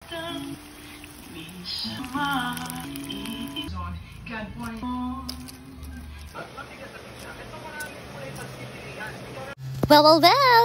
Well!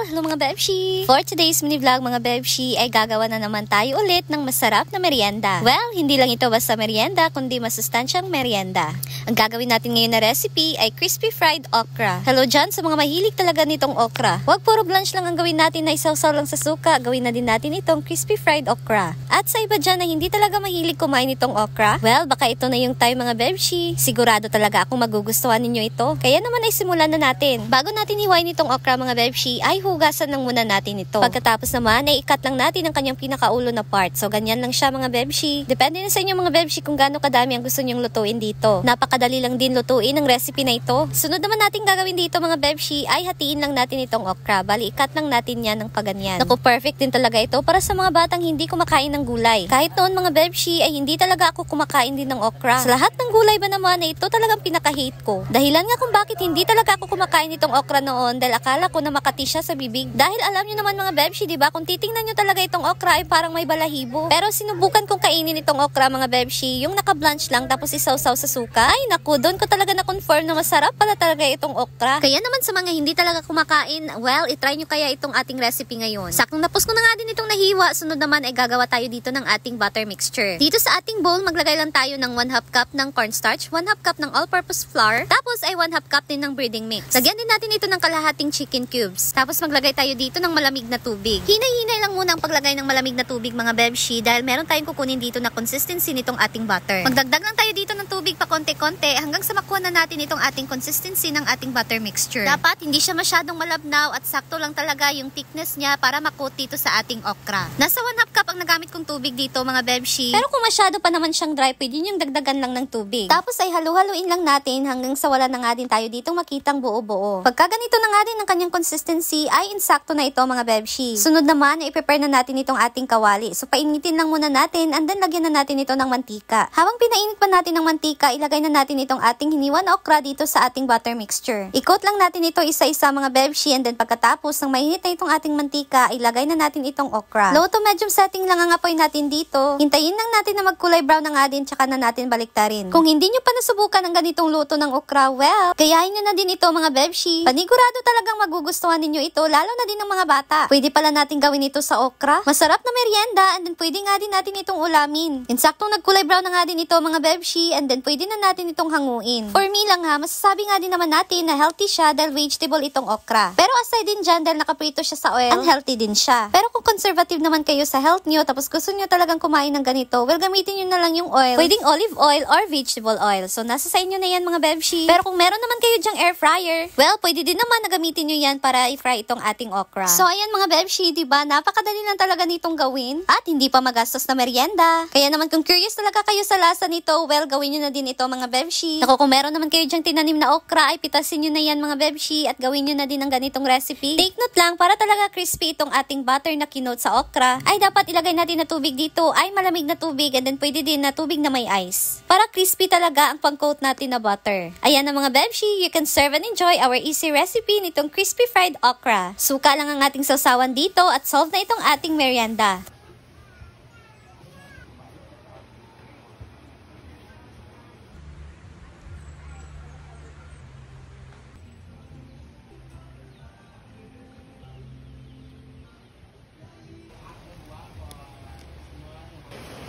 Hello mga Bebshi! For today's mini vlog mga Bebshi ay gagawa na naman tayo ulit ng masarap na merienda. Well, hindi lang ito basta merienda kundi masustansyang merienda. Ang gagawin natin ngayon na recipe ay crispy fried okra. Hello dyan sa mga mahilig talaga nitong okra. Huwag puro blanch lang ang gawin natin na isawsaw lang sa suka. Gawin na din natin itong crispy fried okra. At sa iba dyan na hindi talaga mahilig kumain itong okra, well, baka ito na yung time mga Bebshi. Sigurado talaga akong magugustuhan ninyo ito. Kaya naman ay simulan na natin. Bago natin hiwain itong okra mga Bebshi, ay hugasan lang muna natin ito. Pagkatapos naman, ay ikat lang natin ang kanyang pinakaulo na part. So, ganyan lang siya mga Bebshi. Depende na sa inyo mga Bebshi kung gaano kadami ang gusto nyong lutuin dito. Napakadali lang din lutuin ang recipe na ito. Sunod naman natin gagawin dito mga Bebshi, ay hatiin lang natin itong okra. Bali, ikat lang natin yan ng paganyan. Naku, perfect din talaga ito para sa mga batang hindi kumakain ng gulay. Kahit noon mga Bebshi, ay hindi talaga ako kumakain din ng okra. Sa lahat ng gulay ba naman, ay ito talagang pinaka-hate ko. Dahilan nga kung bakit hindi talaga ako kumakain itong okra noon dahil akala ko na makati siya sa bibig. Dahil alam nyo naman mga Bebshi, diba? Kung titingnan nyo talaga itong okra ay parang may balahibo. Pero sinubukan kong kainin itong okra mga Bebshi, yung naka-blanch lang tapos isawsaw sa suka. Ay naku, doon ko talaga na-confirm na masarap pala talaga itong okra. Kaya naman sa mga hindi talaga kumakain, well, itry nyo kaya itong ating recipe ngayon. Saktong tapos ko na nga din itong nahiwa. Sunod naman ay gagawa tayo dito ng ating butter mixture. Dito sa ating bowl, maglagay lang tayo ng 1/2 cup ng cornstarch, 1/2 cup ng all-purpose flour, tapos ay 1/2 cup din ng breading mix. Lagyan din natin ito ng kalahating chicken cubes. Tapos maglagay tayo dito ng malamig na tubig. Hinay-hinay lang muna ang paglagay ng malamig na tubig mga Bebshi dahil meron tayong kukunin dito na consistency nitong ating butter. Magdagdag lang tayo dito ng tubig pa konti-konti hanggang sa makuha na natin itong ating consistency ng ating butter mixture. Dapat hindi siya masyadong malabnaw at sakto lang talaga yung thickness niya para makot dito sa ating okra. Nasa 1/2 cup ang nagamit kong tubig dito mga Bebshi. Pero kung masyado pa naman siyang dry, pwede yung dagdagan lang ng tubig. Tapos ay halu-haluin lang natin hanggang sa wala na nga din tayo ditong makitang buo-buo. Pagka ganito na nga din ang kanyang consistency ay insakto na ito mga Bebshi. Sunod naman ay i-prepare na natin itong ating kawali. So painitin lang muna natin and then lagyan na natin ito ng mantika. Habang pinainit pa natin ng mantika, ilagay na natin itong ating hiniwa na okra dito sa ating butter mixture. Ikot lang natin ito isa-isa mga Bebshi and then pagkatapos ng mainit na itong ating mantika, ilagay na natin itong okra. Low to medium setting lang ang apoy natin dito. Hintayin lang natin na magkulay brown na nga din tsaka na natin baliktarin. Kung hindi nyo pa nasubukan ang ganitong luto ng okra, well, gayahin nyo na din ito mga Bebshi. Panigurado talagang magugustuhan ninyo ito, lalo na din ng mga bata. Pwede pala natin gawin ito sa okra. Masarap na merienda and then pwede nga din natin itong ulamin. Insaktong nagkulay brown na nga din ito mga Bebshi and then pwede na natin itong hanguin. For me lang ha, masasabi nga din naman natin na healthy siya dahil vegetable itong okra. Pero aside din dyan dahil nakaprito siya sa oil, unhealthy din siya. Pero kung conservative naman kayo sa health nyo tapos gusto nyo talagang kumain ng ganito, well gamitin nyo na lang yung oil. Pwedeng olive oil or vegetable oil. So nasa sa inyo na yan mga Bebshi. Pero kung meron naman kayo dyang air fryer, well pwede din naman na gamitin nyo yan para i-fry itong ating okra. So ayan mga Bebshi, diba? Napakadali lang talaga nitong gawin at hindi pa magastos na merienda. Kaya naman kung curious talaga kayo sa lasa nito, well gawin nyo na din ito mga Bebshi. Naku, kung meron naman kayo dyang tinanim na okra, ay pitasin nyo na yan mga Bebshi at gawin nyo na din ang ganitong recipe. Take note lang, para talaga crispy itong ating butter na kinote sa okra, ay dapat ilagay natin na tubig dito ay malamig na tubig and then pwede din na tubig na may ice. Para crispy talaga ang pang-coat natin na butter. Ayan na mga Bebshi, you can serve and enjoy our easy recipe nitong crispy fried okra. Suka lang ang ating sausawan dito at solve na itong ating merienda.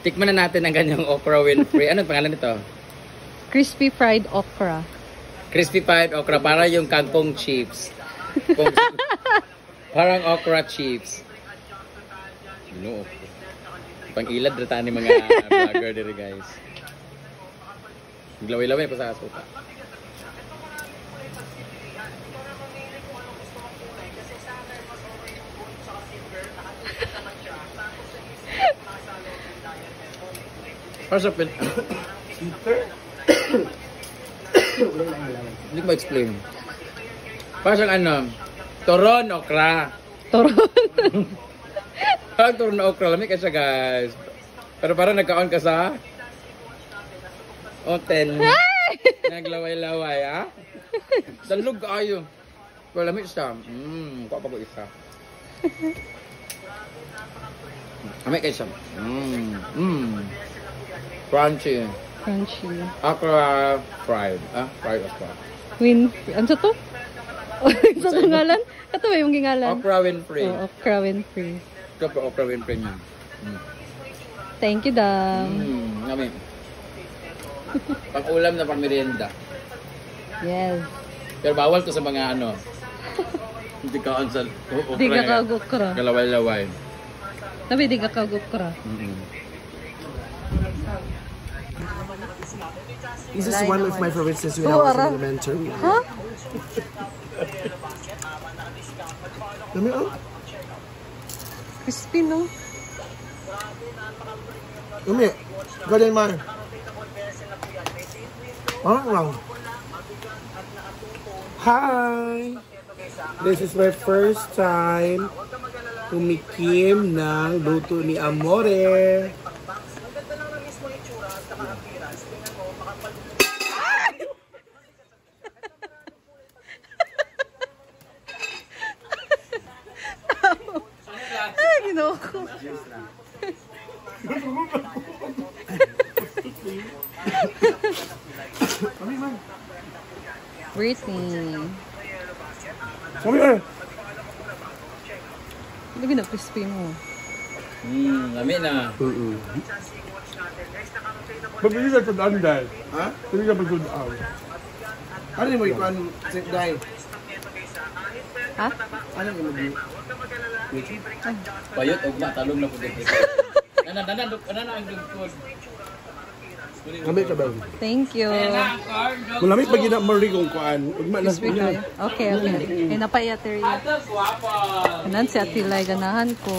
Tikman na natin ang ganyang okra Winfrey. Ano pangalan nito? Crispy fried okra. Crispy fried okra. Para yung kangkong chips. Parang okra chips. No. Pang-ilad rata ni mga vlogger diri guys. Glaway-laway pa sa asuka. Para sa pin... Hindi ko ma-explain. Para sa ano, toron okra. Toron? Parang toron na okra. Lamig ka siya guys. Pero parang nagkaon ka sa hotel. Naglaway-laway ha. Dalog kayo. Pero lamig siya. Kuha pa ko isa. Kami kayo siya. Crunchy. Crunchy. Okra fried. Fried okra. Ano to? Sa ngalan? Ito ba yung gingalan? Okra Winfrey. Oh, okra Winfrey. Ito po, okra Winfrey niya. Thank you, Dam. Kami. Pang-ulam na pang merienda. Yes. Pero bawal to sa mga ano. Hindi ka on sa okra. Di ka kagukra. Kalaway-laway. Sabi, di ka kagukra. This is one of my favorites since when I was in elementary. Huh? Dami oh. Crispy, no? Dami. Galing man. Lang. Hi! This is my first time tumikim ng luto ni Amore. Ginoko. Brittany. Kami eh. Hindi na crispy mo. Lami na. Pabili sa tudaan dahil. Ha? Pabili sa tudaan. Ano yung ikuan dahil? Ha? Ano yung mag-i? Bayot og matalong na po dito. Nana ang dugtod. Kami ka ba? Thank you. Malamit pag ginamari kong kuan. Crispy kayo. Okay. Ay, napayateri. Kanan si Atilay, ganahan ko.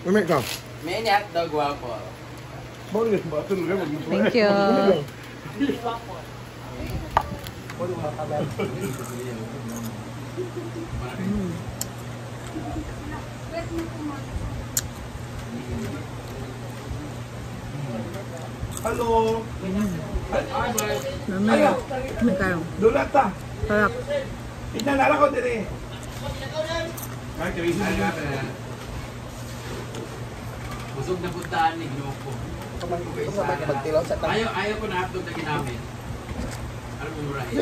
Mamit ka. Mini hotdog guwapo. Thank you. Hello. Mamaya. Magkaroon. Dulat ta. Sarap. Inalala ko dire. Busog na puntaan ni Ginoko. Ayaw ko na hotdog na ginamit. Ano mo right?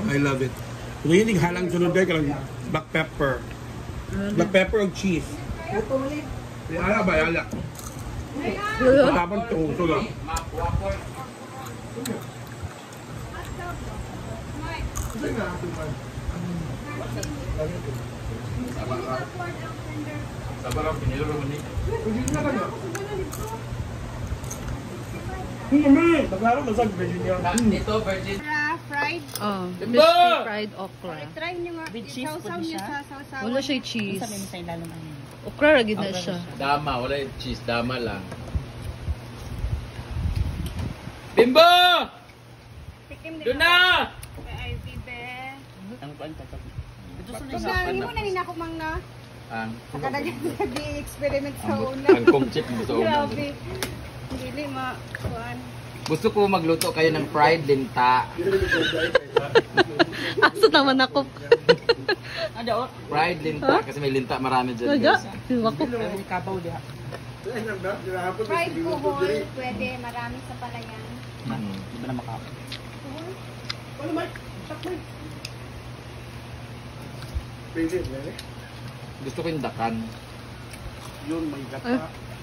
I love it. Ngayon yung halang sunod kayo kalang black pepper. Black pepper o cheese. Ala ba? Ala. Matapang tuso lang. Sabarang pinilo mo ni. Naglaro masag Virginia. Ito virgin. Fried. Oh, Diba? crispy fried okra. Try nyo nga. Sausaw nyo sa sausaw. Wala siya cheese. Okra lagi na siya. Dama, wala yung cheese, dama lang. Bimbo! Tikim din Doon na! Ay, bibe. Ang kuwan ka Pagdali mo na ninako mang na. Ang Nag-experiment sa una. ang kumchip mo sa una. Grabe. Hindi ma. Kuan. Gusto ko magluto kayo ng fried linta. Asa naman ako. Fried linta kasi may linta marami dyan. Naga? guys. Ako. Fried kuhol. Pwede. Marami sa palayan. Di ba na makapit? Gusto ko yung dakan.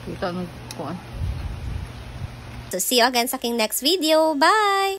Kita nung kuan. So see you again sa aking next video. Bye!